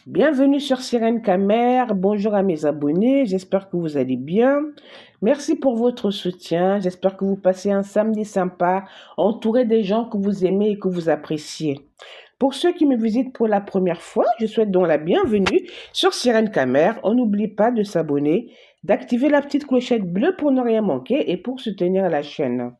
Bienvenue sur Sirène Camer. Bonjour à mes abonnés. J'espère que vous allez bien. Merci pour votre soutien. J'espère que vous passez un samedi sympa, entouré des gens que vous aimez et que vous appréciez. Pour ceux qui me visitent pour la première fois, je souhaite donc la bienvenue sur Sirène Camer. On n'oublie pas de s'abonner, d'activer la petite clochette bleue pour ne rien manquer et pour soutenir la chaîne.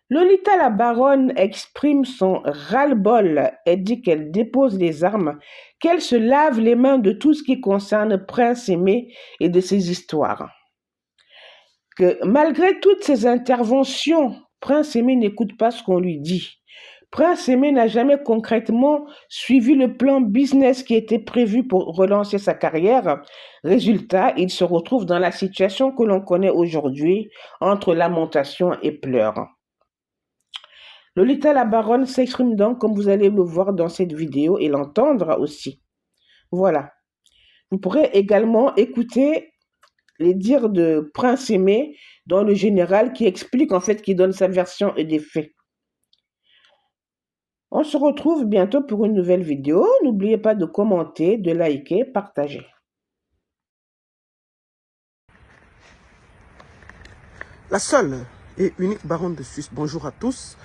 Lolita la baronne exprime son ras-le-bol et dit qu'elle dépose les armes, qu'elle se lave les mains de tout ce qui concerne Prince Aimé et de ses histoires. Que malgré toutes ses interventions, Prince Aimé n'écoute pas ce qu'on lui dit. Prince Aimé n'a jamais concrètement suivi le plan business qui était prévu pour relancer sa carrière. Résultat, il se retrouve dans la situation que l'on connaît aujourd'hui, entre lamentations et pleurs. Lolita la baronne s'exprime donc comme vous allez le voir dans cette vidéo et l'entendre aussi. Voilà. Vous pourrez également écouter les dires de Prince Aimé dans le général qui explique en fait, qui donne sa version et des faits. On se retrouve bientôt pour une nouvelle vidéo. N'oubliez pas de commenter, de liker, partager. La seule et unique baronne de Suisse. Bonjour à tous.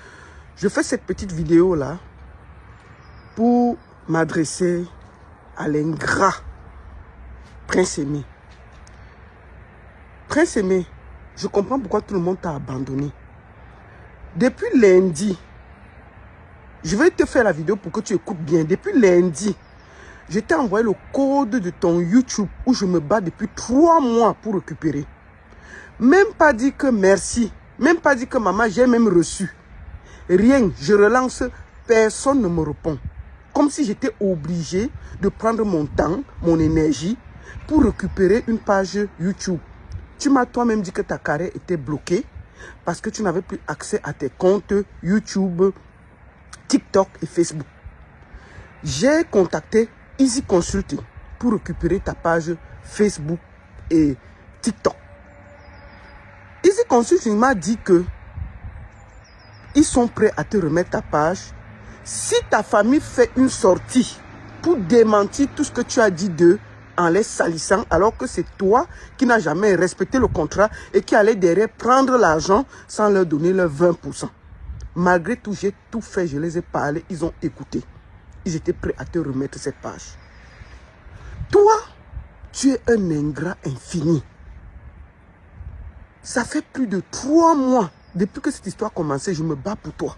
Je fais cette petite vidéo là pour m'adresser à l'ingrat Prince Aimé. Prince Aimé, je comprends pourquoi tout le monde t'a abandonné. Depuis lundi, je vais te faire la vidéo pour que tu écoutes bien. Depuis lundi, je t'ai envoyé le code de ton YouTube où je me bats depuis 3 mois pour récupérer. Même pas dit que merci, même pas dit que maman, j'ai même reçu. Rien, je relance, personne ne me répond. Comme si j'étais obligé de prendre mon temps, mon énergie pour récupérer une page YouTube. Tu m'as toi-même dit que ta carrière était bloquée parce que tu n'avais plus accès à tes comptes YouTube, TikTok et Facebook. J'ai contacté Easy Consulting pour récupérer ta page Facebook et TikTok. Easy Consulting m'a dit que ils sont prêts à te remettre ta page si ta famille fait une sortie pour démentir tout ce que tu as dit d'eux en les salissant, alors que c'est toi qui n'as jamais respecté le contrat et qui allait derrière prendre l'argent sans leur donner leur 20%. Malgré tout, j'ai tout fait, je les ai parlé, ils ont écouté. Ils étaient prêts à te remettre cette page. Toi, tu es un ingrat infini. Ça fait plus de 3 mois. Depuis que cette histoire a commencé, je me bats pour toi.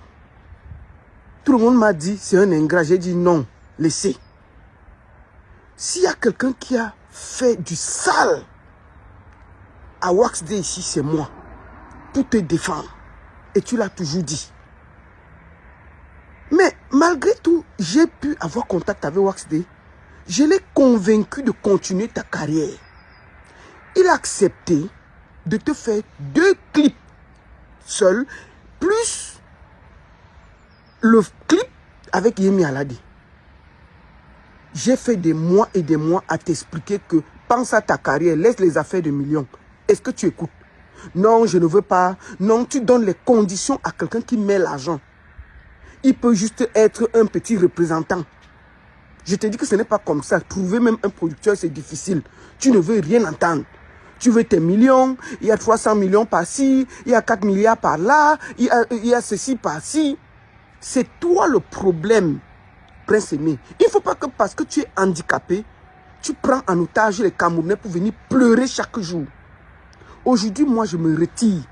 Tout le monde m'a dit, c'est un ingrat. J'ai dit non, laissez. S'il y a quelqu'un qui a fait du sale à Wax Day ici, c'est moi. Pour te défendre. Et tu l'as toujours dit. Mais malgré tout, j'ai pu avoir contact avec Wax Day. Je l'ai convaincu de continuer ta carrière. Il a accepté de te faire 2 clips seul, plus le clip avec Yemi Alade. J'ai fait des mois et des mois à t'expliquer que pense à ta carrière, laisse les affaires de millions. Est-ce que tu écoutes? Non, je ne veux pas. Non, tu donnes les conditions à quelqu'un qui met l'argent. Il peut juste être un petit représentant. Je te dis que ce n'est pas comme ça. Trouver même un producteur, c'est difficile. Tu ne veux rien entendre. Tu veux tes millions, il y a 300 millions par-ci, il y a 4 milliards par-là, il y a ceci par-ci. C'est toi le problème, Prince Aimé. Il ne faut pas que parce que tu es handicapé, tu prends en otage les Camerounais pour venir pleurer chaque jour. Aujourd'hui, moi, je me retire.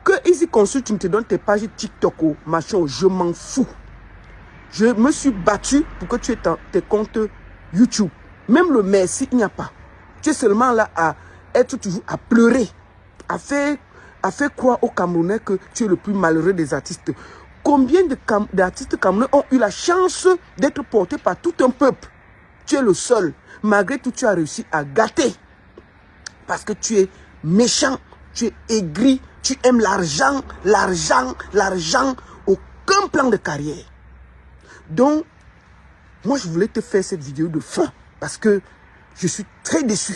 Que Easy Consult, tu te donnes tes pages TikTok, machin, je m'en fous. Je me suis battu pour que tu aies tes comptes YouTube. Même le merci, il n'y a pas. Tu es seulement là à être toujours à pleurer, à faire croire aux Camerounais que tu es le plus malheureux des artistes. Combien d'artistes camerounais ont eu la chance d'être portés par tout un peuple? Tu es le seul. Malgré tout, tu as réussi à gâter. Parce que tu es méchant, tu es aigri, tu aimes l'argent, l'argent, l'argent. Aucun plan de carrière. Donc, moi, je voulais te faire cette vidéo de fin parce que je suis très déçu.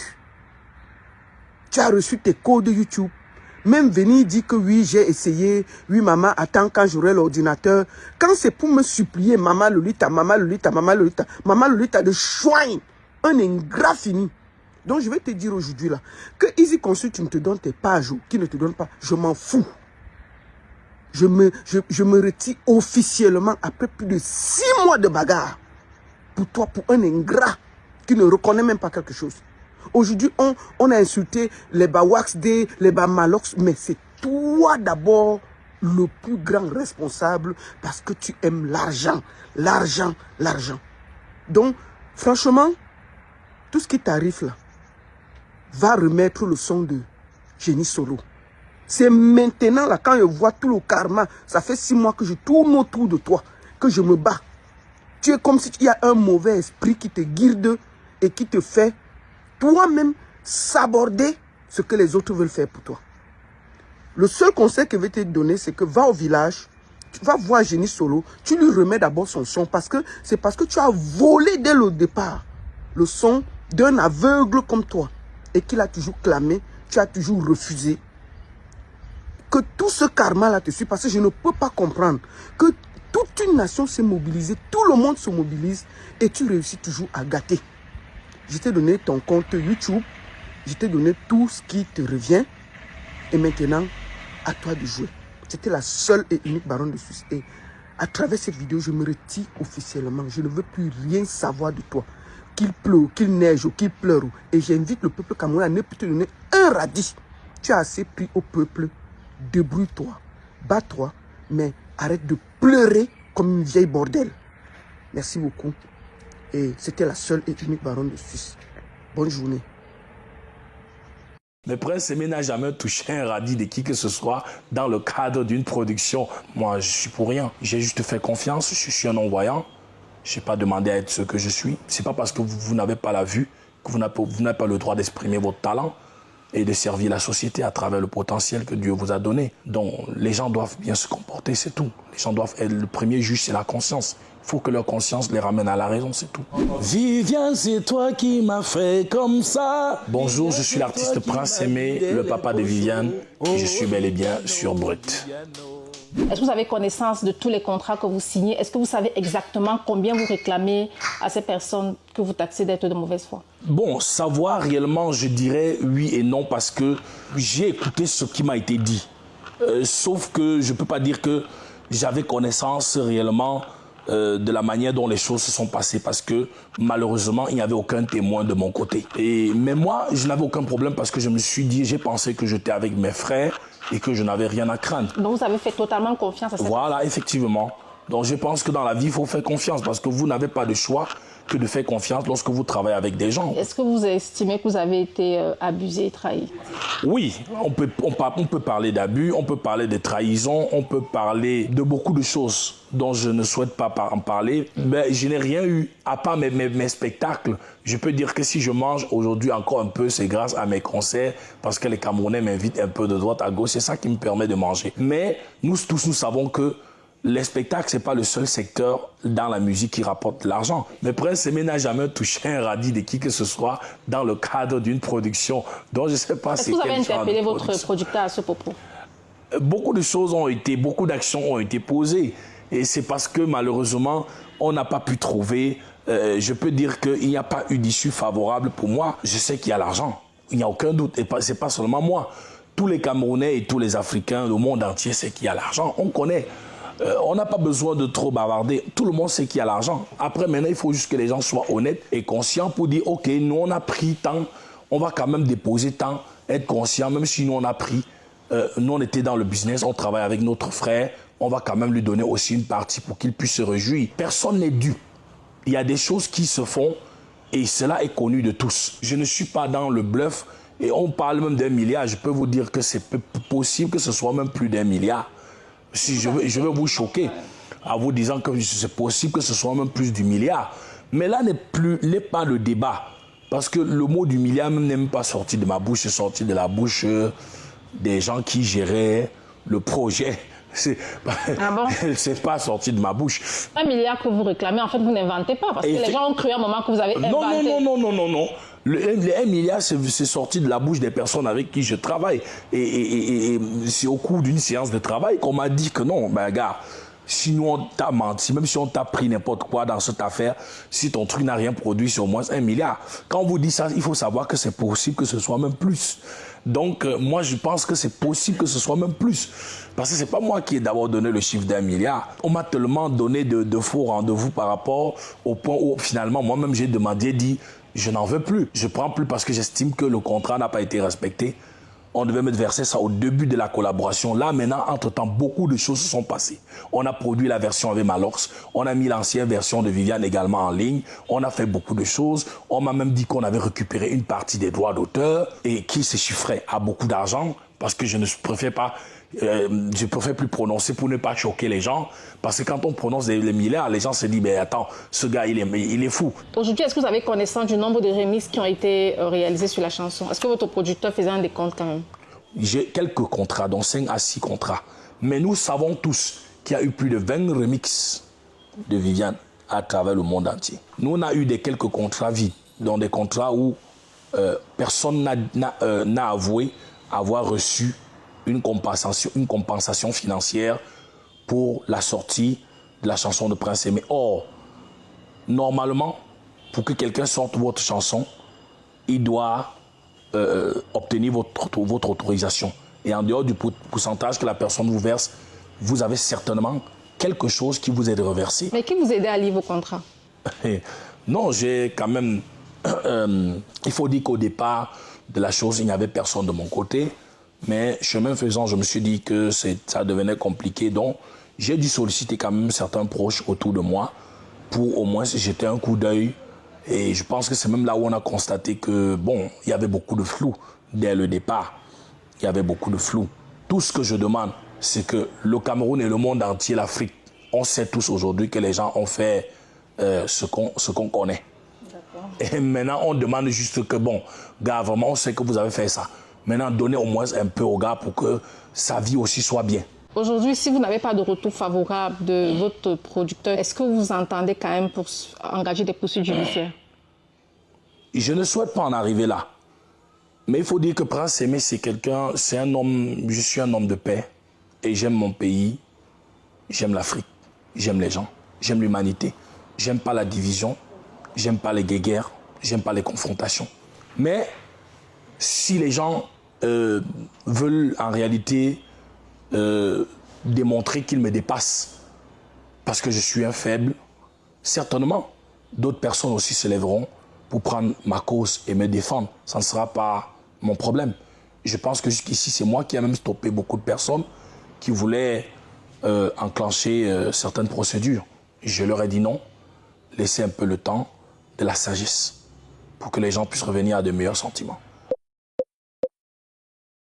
Tu as reçu tes codes YouTube, même venir dire que oui, j'ai essayé, oui, maman, attends quand j'aurai l'ordinateur. Quand c'est pour me supplier, maman Lolita, maman Lolita, maman Lolita, maman Lolita de choigne, un ingrat fini. Donc je vais te dire aujourd'hui là, que Easy Consult ne te donne tes pages, qui ne te donne pas, je m'en fous. Je me retire officiellement après plus de 6 mois de bagarre. Pour toi, pour un ingrat qui ne reconnaît même pas quelque chose. Aujourd'hui, on a insulté les Bawax D, les Bamalox, mais c'est toi d'abord le plus grand responsable parce que tu aimes l'argent, l'argent, l'argent. Donc, franchement, tout ce qui t'arrive là va remettre le son de Génie Solo. C'est maintenant là, quand je vois tout le karma, ça fait 6 mois que je tourne autour de toi, que je me bats. Tu es comme si il y a un mauvais esprit qui te guide et qui te fait toi-même s'aborder ce que les autres veulent faire pour toi. Le seul conseil que je vais te donner, c'est que va au village, tu vas voir Génie Solo, tu lui remets d'abord son son parce que c'est parce que tu as volé dès le départ le son d'un aveugle comme toi et qu'il a toujours clamé, tu as toujours refusé. Que tout ce karma-là te suit parce que je ne peux pas comprendre que toute une nation s'est mobilisée, tout le monde se mobilise et tu réussis toujours à gâter. Je t'ai donné ton compte YouTube, je t'ai donné tout ce qui te revient et maintenant, à toi de jouer. C'était la seule et unique baronne de Suisse. Et à travers cette vidéo, je me retire officiellement. Je ne veux plus rien savoir de toi. Qu'il pleut, qu'il neige ou qu'il pleure. Et j'invite le peuple camerounais à ne plus te donner un radis. Tu as assez pris au peuple. Débrouille-toi, bats-toi, mais arrête de pleurer comme une vieille bordel. Merci beaucoup. Et c'était la seule et unique baronne de Suisse. Bonne journée. Mais Prince Aimé n'a jamais touché un radis de qui que ce soit dans le cadre d'une production. Moi, je suis pour rien. J'ai juste fait confiance. Je suis un non-voyant. Je n'ai pas demandé à être ce que je suis. Ce n'est pas parce que vous n'avez pas la vue que vous n'avez pas le droit d'exprimer votre talent et de servir la société à travers le potentiel que Dieu vous a donné. Donc, les gens doivent bien se comporter, c'est tout. Les gens doivent être, le premier juge, c'est la conscience. Il faut que leur conscience les ramène à la raison, c'est tout. Viviane, c'est toi qui m'as fait comme ça. Bonjour, je suis l'artiste Prince Aimé, le papa de Viviane. Et je suis bel et bien sur Brut. Est-ce que vous avez connaissance de tous les contrats que vous signez? Est-ce que vous savez exactement combien vous réclamez à ces personnes que vous taxez d'être de mauvaise foi? Bon, savoir réellement, je dirais oui et non parce que j'ai écouté ce qui m'a été dit. Sauf que je ne peux pas dire que j'avais connaissance réellement de la manière dont les choses se sont passées parce que malheureusement, il n'y avait aucun témoin de mon côté. Mais moi, je n'avais aucun problème parce que je me suis dit, j'ai pensé que j'étais avec mes frères et que je n'avais rien à craindre. Donc vous avez fait totalement confiance à cette personne? Voilà, effectivement. Donc je pense que dans la vie, il faut faire confiance parce que vous n'avez pas de choix que de faire confiance lorsque vous travaillez avec des gens. Est-ce que vous estimez que vous avez été abusé et trahi? Oui, on peut parler d'abus, on peut parler de trahison, on peut parler de beaucoup de choses dont je ne souhaite pas en parler. Mais je n'ai rien eu, à part mes spectacles. Je peux dire que si je mange aujourd'hui encore un peu, c'est grâce à mes concerts, parce que les Camerounais m'invitent un peu de droite à gauche, c'est ça qui me permet de manger. Mais nous tous, nous savons que les spectacles, ce n'est pas le seul secteur dans la musique qui rapporte l'argent. Mais Prince Aimé n'a jamais touché un radis de qui que ce soit dans le cadre d'une production. Donc je ne sais pas Est-ce que vous avez interpellé votre producteur à ce propos? Beaucoup de choses ont été, beaucoup d'actions ont été posées. Et c'est parce que malheureusement, on n'a pas pu trouver, je peux dire qu'il n'y a pas eu d'issue favorable pour moi. Je sais qu'il y a l'argent, il n'y a aucun doute. Et ce n'est pas seulement moi. Tous les Camerounais et tous les Africains, le monde entier sait qu'il y a l'argent. On connaît. On n'a pas besoin de trop bavarder. Tout le monde sait qu'il y a l'argent. Après, maintenant, il faut juste que les gens soient honnêtes et conscients pour dire, OK, nous, on a pris tant, on va quand même déposer tant, être conscient, même si nous, on a pris, nous, on était dans le business, on travaille avec notre frère, on va quand même lui donner aussi une partie pour qu'il puisse se réjouir. Personne n'est dû. Il y a des choses qui se font et cela est connu de tous. Je ne suis pas dans le bluff et on parle même d'1 milliard. Je peux vous dire que c'est possible que ce soit même plus d'1 milliard. Si je veux vous choquer en vous disant que c'est possible que ce soit même plus du milliard. Mais là n'est pas le débat. Parce que le mot du milliard même n'est même pas sorti de ma bouche, c'est sorti de la bouche des gens qui géraient le projet. Ah bon? C'est pas sorti de ma bouche. 1 milliard que vous réclamez, en fait, vous n'inventez pas. Parce que les gens ont cru à un moment que vous avez inventé. Non. Les 1 milliard, c'est sorti de la bouche des personnes avec qui je travaille. Et c'est au cours d'une séance de travail qu'on m'a dit que non, ben gars, si nous on t'a menti, même si on t'a pris n'importe quoi dans cette affaire, si ton truc n'a rien produit, c'est au moins 1 milliard. Quand on vous dit ça, il faut savoir que c'est possible que ce soit même plus. Donc moi je pense que c'est possible que ce soit même plus. Parce que c'est pas moi qui ai d'abord donné le chiffre d'1 milliard. On m'a tellement donné de faux rendez-vous par rapport au point où finalement moi-même j'ai demandé, dit, je n'en veux plus. Je prends plus parce que j'estime que le contrat n'a pas été respecté. On devait me verser ça au début de la collaboration. Là, maintenant, entre-temps, beaucoup de choses se sont passées. On a produit la version avec Malors. On a mis l'ancienne version de Viviane également en ligne. On a fait beaucoup de choses. On m'a même dit qu'on avait récupéré une partie des droits d'auteur et qui se chiffrait à beaucoup d'argent parce que je ne préfère pas... je préfère plus prononcer pour ne pas choquer les gens. Parce que quand on prononce les milliards, les gens se disent, mais attends, ce gars, il est fou. Aujourd'hui, est-ce que vous avez connaissance du nombre de remixes qui ont été réalisés sur la chanson? Est-ce que votre producteur faisait un décompte quand même? J'ai quelques contrats, dont 5 à 6 contrats. Mais nous savons tous qu'il y a eu plus de 20 remixes de Viviane à travers le monde entier. Nous, on a eu quelques contrats vides, dans des contrats où personne n'a avoué avoir reçu une compensation financière pour la sortie de la chanson de Prince Aimé. Or, normalement, pour que quelqu'un sorte votre chanson, il doit obtenir votre autorisation. Et en dehors du pourcentage que la personne vous verse, vous avez certainement quelque chose qui vous est reversé. Mais qui vous aidait à lire vos contrats? Non, j'ai quand même... il faut dire qu'au départ de la chose, il n'y avait personne de mon côté. Mais chemin faisant, je me suis dit que ça devenait compliqué. Donc, j'ai dû solliciter quand même certains proches autour de moi pour au moins jeter un coup d'œil. Et je pense que c'est même là où on a constaté que, bon, il y avait beaucoup de flou dès le départ. Il y avait beaucoup de flou. Tout ce que je demande, c'est que le Cameroun et le monde entier, l'Afrique, on sait tous aujourd'hui que les gens ont fait ce qu'on connaît. Et maintenant, on demande juste que, bon, gars, vraiment, on sait que vous avez fait ça. Maintenant, donnez au moins un peu au gars pour que sa vie aussi soit bien. Aujourd'hui, si vous n'avez pas de retour favorable de votre producteur, est-ce que vous entendez quand même pour engager des poursuites judiciaires? Je ne souhaite pas en arriver là. Mais il faut dire que Prince Aimé, c'est un homme, je suis un homme de paix. Et j'aime mon pays, j'aime l'Afrique, j'aime les gens, j'aime l'humanité. J'aime pas la division, j'aime pas les guéguerres, j'aime pas les confrontations. Mais si les gens veulent en réalité démontrer qu'ils me dépassent parce que je suis un faible, certainement, d'autres personnes aussi se lèveront pour prendre ma cause et me défendre. Ça ne sera pas mon problème. Je pense que jusqu'ici, c'est moi qui ai même stoppé beaucoup de personnes qui voulaient enclencher certaines procédures. Je leur ai dit non, laissez un peu le temps de la sagesse pour que les gens puissent revenir à de meilleurs sentiments.